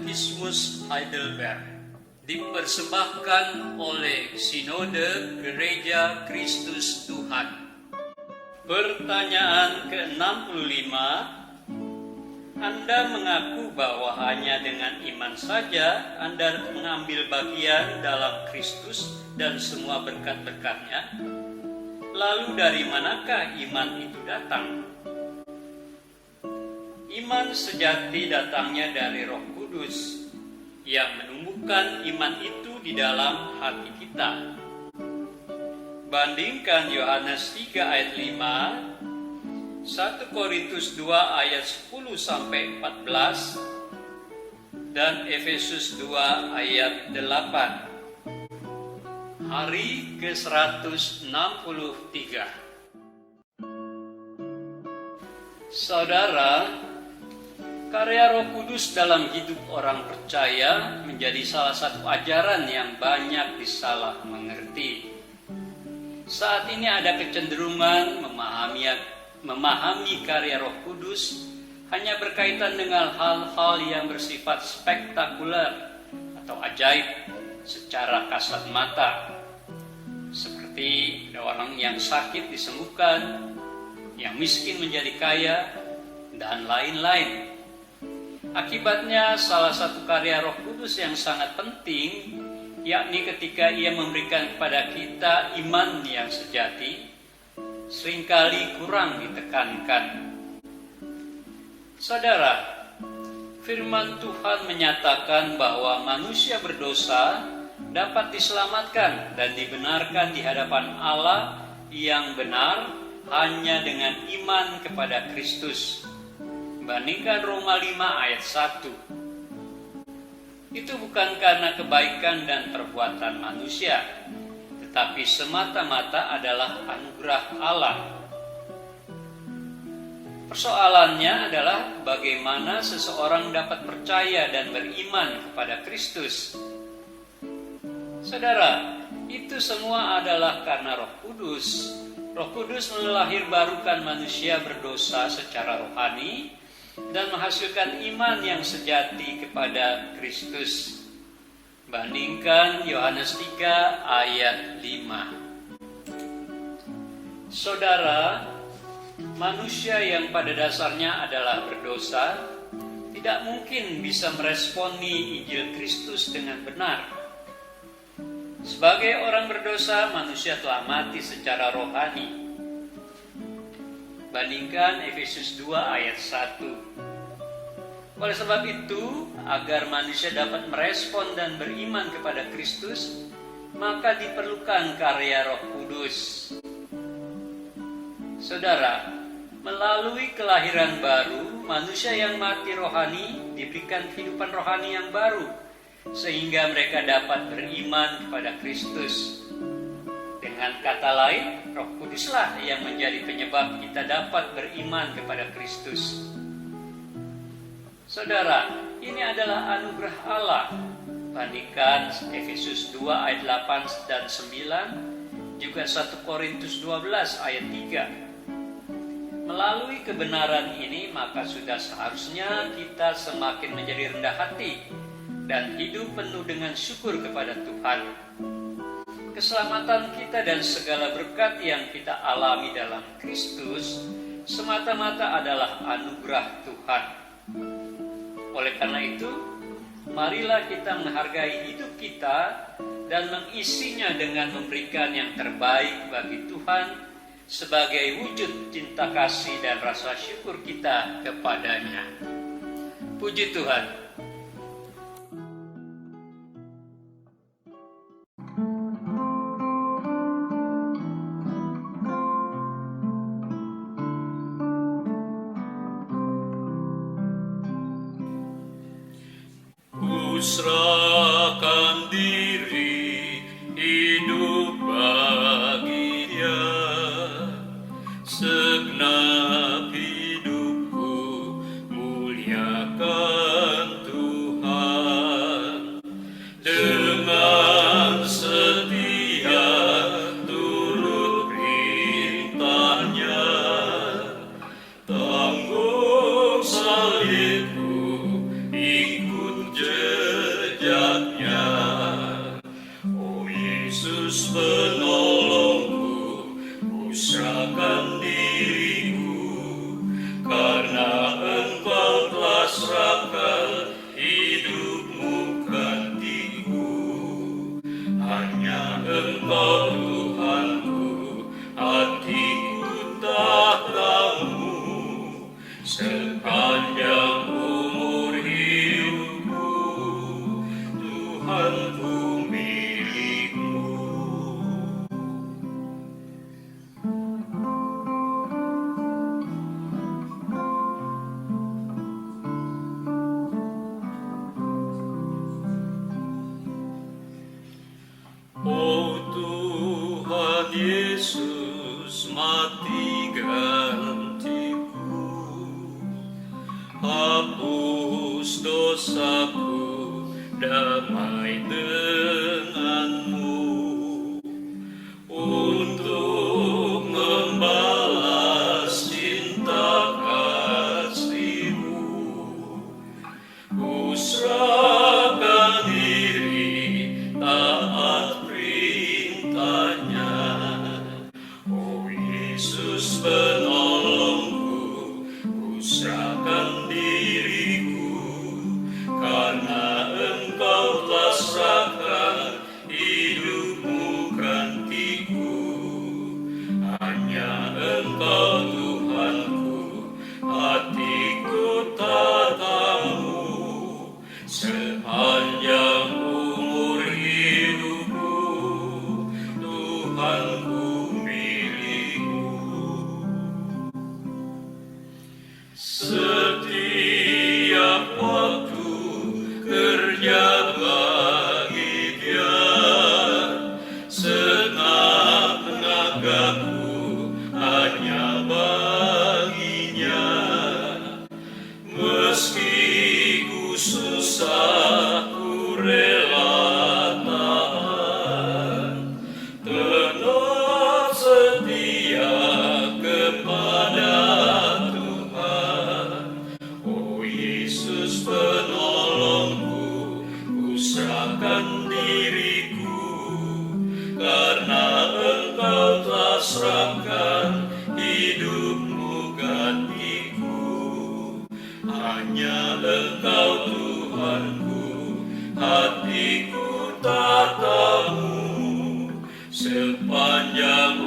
Katekismus Heidelberg dipersembahkan oleh Sinode Gereja Kristus Tuhan. Pertanyaan ke-65, Anda mengaku bahwa hanya dengan iman saja Anda mengambil bagian dalam Kristus dan semua berkat-berkatnya. Lalu dari manakah iman itu datang? Iman sejati datangnya dari Roh Kudus yang menumbuhkan iman itu di dalam hati kita. Bandingkan Yohanes 3 ayat 5, 1 Korintus 2 ayat 10-14, dan Efesus 2 ayat 8. Hari ke-163. Saudara, karya Roh Kudus dalam hidup orang percaya menjadi salah satu ajaran yang banyak disalah mengerti. Saat ini ada kecenderungan memahami karya Roh Kudus hanya berkaitan dengan hal-hal yang bersifat spektakuler atau ajaib secara kasat mata. Seperti ada orang yang sakit disembuhkan, yang miskin menjadi kaya, dan lain-lain. Akibatnya salah satu karya Roh Kudus yang sangat penting, yakni ketika ia memberikan kepada kita iman yang sejati, seringkali kurang ditekankan. Saudara, firman Tuhan menyatakan bahwa manusia berdosa dapat diselamatkan dan dibenarkan di hadapan Allah yang benar hanya dengan iman kepada Kristus. Bandingkan Roma 5 ayat 1. Itu bukan karena kebaikan dan perbuatan manusia, tetapi semata-mata adalah anugerah Allah. Persoalannya adalah bagaimana seseorang dapat percaya dan beriman kepada Kristus. Saudara, itu semua adalah karena Roh Kudus. Roh Kudus melahirbarukan manusia berdosa secara rohani dan menghasilkan iman yang sejati kepada Kristus. Bandingkan Yohanes 3 ayat 5. Saudara, manusia yang pada dasarnya adalah berdosa tidak mungkin bisa meresponi Injil Kristus dengan benar. Sebagai orang berdosa, manusia telah mati secara rohani. Bandingkan Efesus 2 ayat 1. Oleh sebab itu, agar manusia dapat merespon dan beriman kepada Kristus, maka diperlukan karya Roh Kudus. Saudara, melalui kelahiran baru, manusia yang mati rohani diberikan kehidupan rohani yang baru, sehingga mereka dapat beriman kepada Kristus. Dengan kata lain, Roh Kuduslah yang menjadi penyebab kita dapat beriman kepada Kristus. Saudara, ini adalah anugerah Allah. Bandingkan Efesus 2 ayat 8 dan 9, juga 1 Korintus 12 ayat 3. Melalui kebenaran ini, maka sudah seharusnya kita semakin menjadi rendah hati dan hidup penuh dengan syukur kepada Tuhan. Keselamatan kita dan segala berkat yang kita alami dalam Kristus semata-mata adalah anugerah Tuhan. Oleh karena itu, marilah kita menghargai hidup kita dan mengisinya dengan memberikan yang terbaik bagi Tuhan sebagai wujud cinta kasih dan rasa syukur kita kepadanya. Puji Tuhan. Serahkan diri hidup bagi Dia, segenap hidupku muliakan Tuhan. Dengan setia turut perintahnya, tanggung salibku ikut serahkan diriku, karena Engkau telah serahkan hidupmu gantiku. Hanya Engkau Tuhanku, hatiku tatamu, sepanjang umur hidupku, Tuhanku milikmu. Oh Tuhan Yesus, mati gantiku, hapus dosaku, damai denganmu, untuk membalas cinta kasih-Mu. Ku serahkan diri, taat perintahnya. Oh Yesus penolongku, ku serahkan diriku, karena Engkau telah serahkan hidupmu gantiku. Hanya Engkau Tuhanku, hatiku tatamu, sepanjang umur hidupku, Tuhanku milikmu. Setiap waktu kerja bagi Dia, segenap tenagaku hanya baginya. Meski ku susah, ku rela tahan, tetap setia kepada Tuhan. Oh Yesus penolongku, ku serahkan diriku, karena Engkau telah serahkan hidupmu gantiku. Hanya Engkau Tuhanku, hatiku tatamu, sepanjang